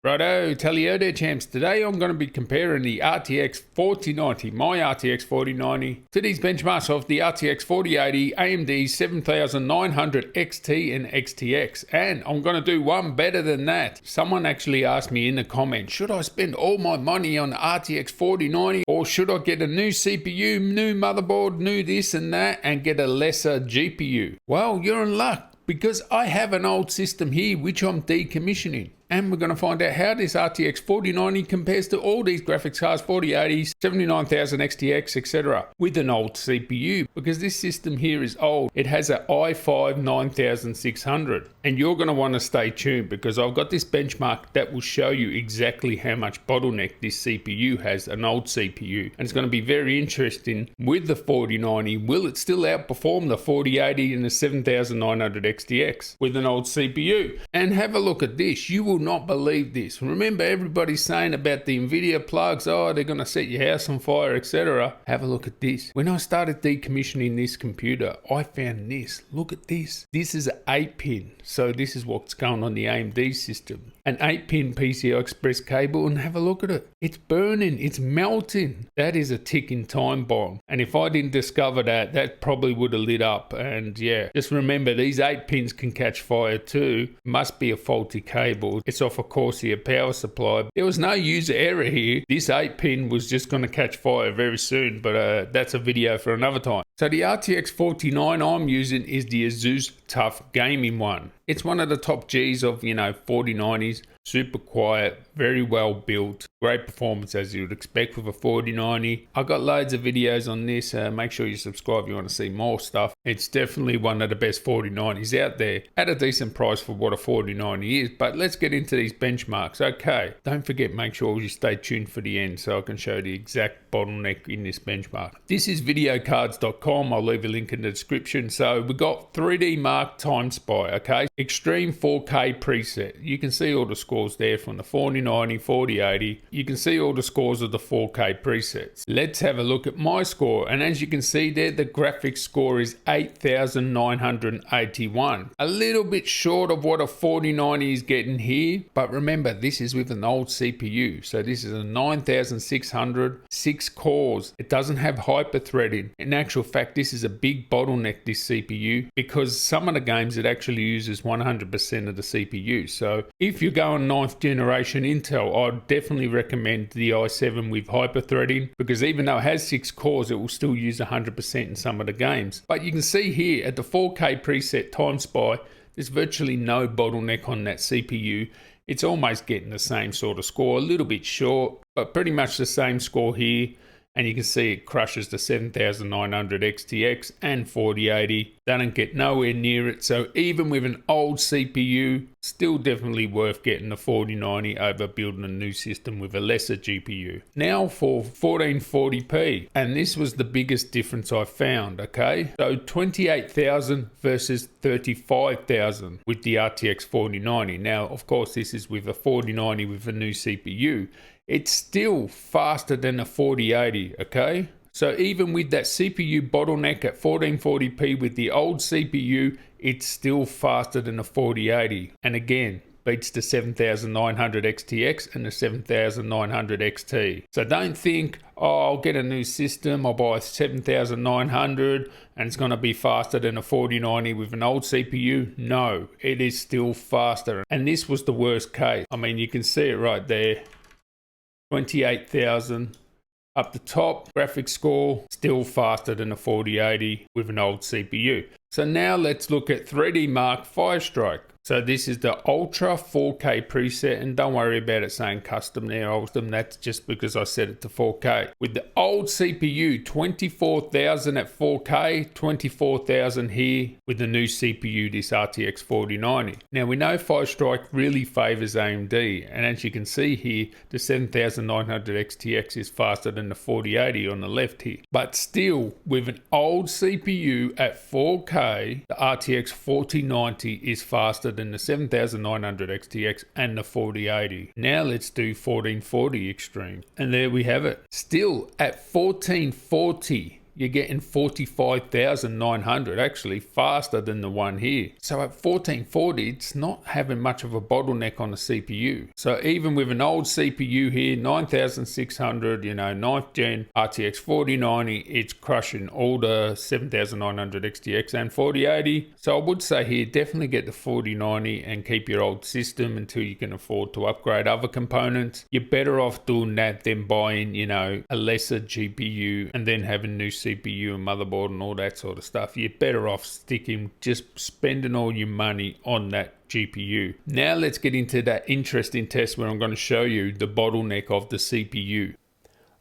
Righto, Tally-o there champs. Today I'm going to be comparing the RTX 4090, my RTX 4090, to these benchmarks of the RTX 4080, AMD 7900 XT and XTX. And I'm going to do one better than that. Someone actually asked me in the comments, should I spend all my money on the RTX 4090 or should I get a new CPU, new motherboard, new this and that and get a lesser GPU? Well, you're in luck, because I have an old system here which I'm decommissioning. And we're going to find out how this RTX 4090 compares to all these graphics cards, 4080s, 7900 XTX, etc. with an old CPU, because this system here is old. It has an i5 9600, and you're going to want to stay tuned because I've got this benchmark that will show you exactly how much bottleneck this CPU has, an old CPU. And it's going to be very interesting with the 4090. Will it still outperform the 4080 and the 7900 XTX with an old CPU? And have a look at this. You will not believe this. Remember, everybody's saying about the Nvidia plugs, oh, they're going to set your house on fire, etc. Have a look at this. When I started decommissioning this computer, I found this. Look at this. This is an 8-pin. So this is what's going on the AMD system. An 8-pin PCI Express cable, and have a look at it. It's burning. It's melting. That is a ticking time bomb. And if I didn't discover that, that probably would have lit up. And yeah, just remember, these 8 pins can catch fire too. Must be a faulty cable. It's off a Corsair power supply. There was no user error here. This 8-pin was just going to catch fire very soon, but that's a video for another time. So the RTX 4090 I'm using is the Asus Tough Gaming one. It's one of the top Gs of, 4090s. Super quiet, very well built, great performance as you would expect with a 4090. I've got loads of videos on this. Make sure you subscribe if you want to see more stuff. It's definitely one of the best 4090s out there at a decent price for what a 4090 is. But let's get into these benchmarks. Okay, don't forget, make sure you stay tuned for the end so I can show the exact bottleneck in this benchmark. This is videocards.com. I'll leave a link in the description. So we got 3D Mark Time Spy, okay? Extreme 4K preset. You can see all the scores there from the 4090, 4080. You can see all the scores of the 4K presets. Let's have a look at my score, and as you can see there, the graphics score is 8981. A little bit short of what a 4090 is getting here, but remember, this is with an old CPU, so this is a 9600, 6 cores. It doesn't have hyper-threading. In actual fact, this is a big bottleneck, this CPU, because some of the games it actually uses 100% of the CPU. So if you're going 9th generation Intel, I'd definitely recommend the i7 with hyper-threading, because even though it has 6 cores, it will still use 100% in some of the games. But you can see here at the 4K preset Time Spy, there's virtually no bottleneck on that CPU. It's almost getting the same sort of score, a little bit short, but pretty much the same score here. And you can see it crushes the 7900 XTX and 4080. They don't get nowhere near it. So even with an old CPU, still definitely worth getting the 4090 over building a new system with a lesser GPU. Now for 1440p. And this was the biggest difference I found, okay? So 28,000 versus 35,000 with the RTX 4090. Now, of course, this is with a 4090 with a new CPU. It's still faster than a 4080, okay? So even with that CPU bottleneck at 1440p with the old CPU, it's still faster than a 4080. And again, beats the 7900 XTX and the 7900 XT. So don't think, oh, I'll get a new system, I'll buy a 7900 and it's going to be faster than a 4090 with an old CPU. No, it is still faster. And this was the worst case. I mean, you can see it right there. 28,000 up the top, graphics score still faster than a 4080 with an old CPU. So now let's look at 3D Mark Firestrike. So this is the Ultra 4K preset, and don't worry about it saying custom there, custom, that's just because I set it to 4K. With the old CPU, 24,000 at 4K, 24,000 here with the new CPU, this RTX 4090. Now we know Firestrike really favors AMD, and as you can see here, the 7900 XTX is faster than the 4080 on the left here. But still, with an old CPU at 4K, the RTX 4090 is faster than the 7900 XTX and the 4080. Now let's do 1440 Extreme. And there we have it. Still at 1440 you're getting 45,900, actually faster than the one here. So at 1440, it's not having much of a bottleneck on the CPU. So even with an old CPU here, 9600, 9th gen RTX 4090, it's crushing all the 7900 XTX and 4080. So I would say here, definitely get the 4090 and keep your old system until you can afford to upgrade other components. You're better off doing that than buying, a lesser GPU and then having new CPU and motherboard and all that sort of stuff. You're better off just spending all your money on that GPU. Now let's get into that interesting test where I'm going to show you the bottleneck of the CPU.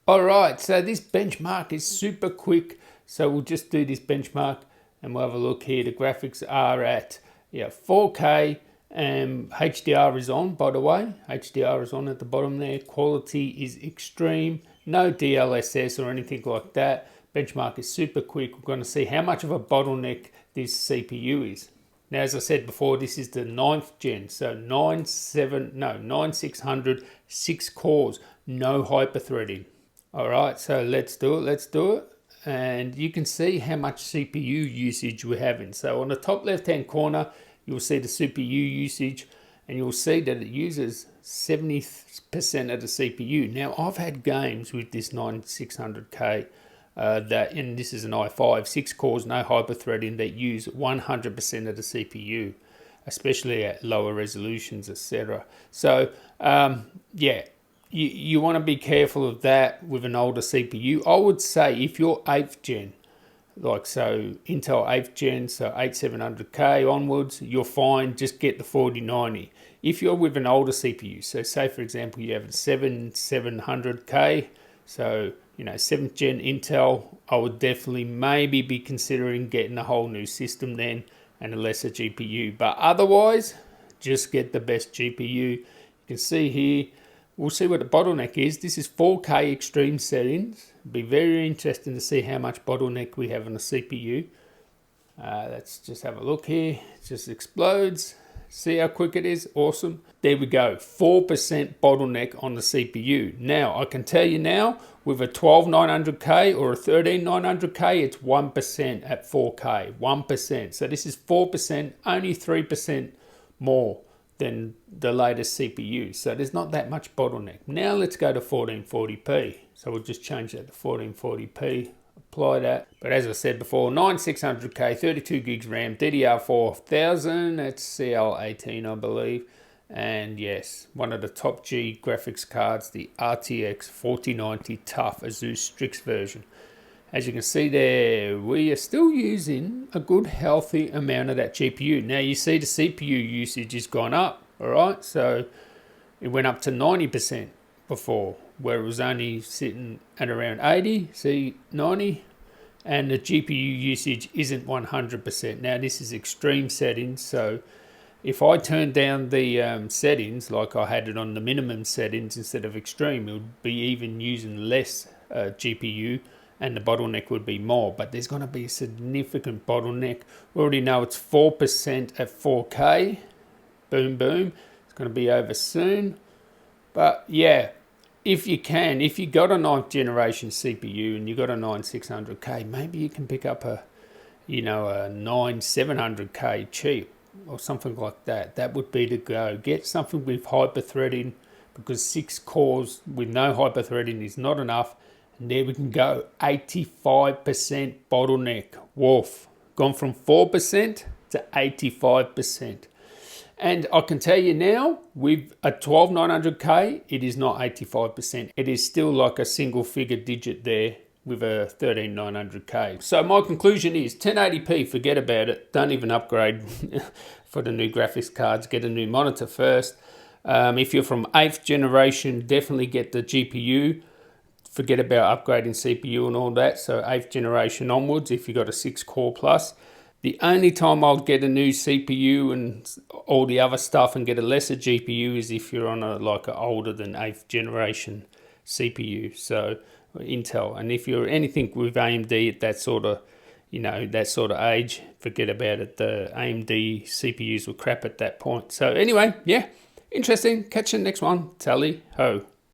Alright, so this benchmark is super quick. So we'll just do this benchmark and we'll have a look here. The graphics are at 4K. HDR is on, by the way. HDR is on at the bottom there. Quality is extreme. No DLSS or anything like that. Benchmark is super quick. We're going to see how much of a bottleneck this CPU is. Now, as I said before, this is the 9th gen. So 9600, 6 cores, no hyper-threading. All right, so let's do it. And you can see how much CPU usage we're having. So on the top left-hand corner, you'll see the CPU usage, and you'll see that it uses 70% of the CPU. Now, I've had games with this 9600K, and this is an i5, 6 cores, no hyper-threading, that use 100% of the CPU, especially at lower resolutions, etc. So, you want to be careful of that with an older CPU. I would say if you're 8th gen, Intel 8th gen, so 8700K onwards, you're fine, just get the 4090. If you're with an older CPU, so say for example you have a 7700K, so 7th gen Intel, I would definitely maybe be considering getting a whole new system then and a lesser GPU. But otherwise, just get the best GPU. You can see here, we'll see what the bottleneck is. This is 4K extreme settings. It'll be very interesting to see how much bottleneck we have on the CPU. Let's just have a look here. It just explodes. See how quick it is? Awesome. There we go. 4% bottleneck on the CPU. Now, I can tell you now, with a 12900K or a 13900K, it's 1% at 4K. 1%. So this is 4%, only 3% more than the latest CPU. So there's not that much bottleneck. Now let's go to 1440p. So we'll just change that to 1440p, apply that. But as I said before, 9600K, 32 gigs RAM, DDR4 1000, that's CL18 I believe. And yes, one of the top G graphics cards, the RTX 4090 Tough Asus Strix version. As you can see there, we are still using a good healthy amount of that GPU. Now you see the CPU usage has gone up, all right? So it went up to 90% before, where it was only sitting at around 80, see 90, and the GPU usage isn't 100%. Now this is extreme settings, so if I turn down the settings, like I had it on the minimum settings instead of extreme, it would be even using less GPU, and the bottleneck would be more. But there's going to be a significant bottleneck. We already know it's 4% at 4K. Boom, boom. It's going to be over soon. But yeah, if you got a 9th generation CPU and you got a 9600K, maybe you can pick up a 9700K cheap or something like that. That would be the go. Get something with hyper-threading, because 6 cores with no hyper-threading is not enough. And there we can go, 85% bottleneck. Woof. Gone from 4% to 85%. And I can tell you now, with a 12900K, it is not 85%. It is still like a single figure digit there with a 13900K. So my conclusion is 1080p, forget about it. Don't even upgrade for the new graphics cards. Get a new monitor first. If you're from 8th generation, definitely get the GPU. Forget about upgrading CPU and all that. So 8th generation onwards, if you got a 6 core plus. The only time I'll get a new CPU and all the other stuff and get a lesser GPU is if you're on a older than 8th generation CPU, so Intel. And if you're anything with AMD at that sort of age, forget about it. The AMD CPUs were crap at that point. So anyway, yeah, interesting. Catch you next one. Tally ho.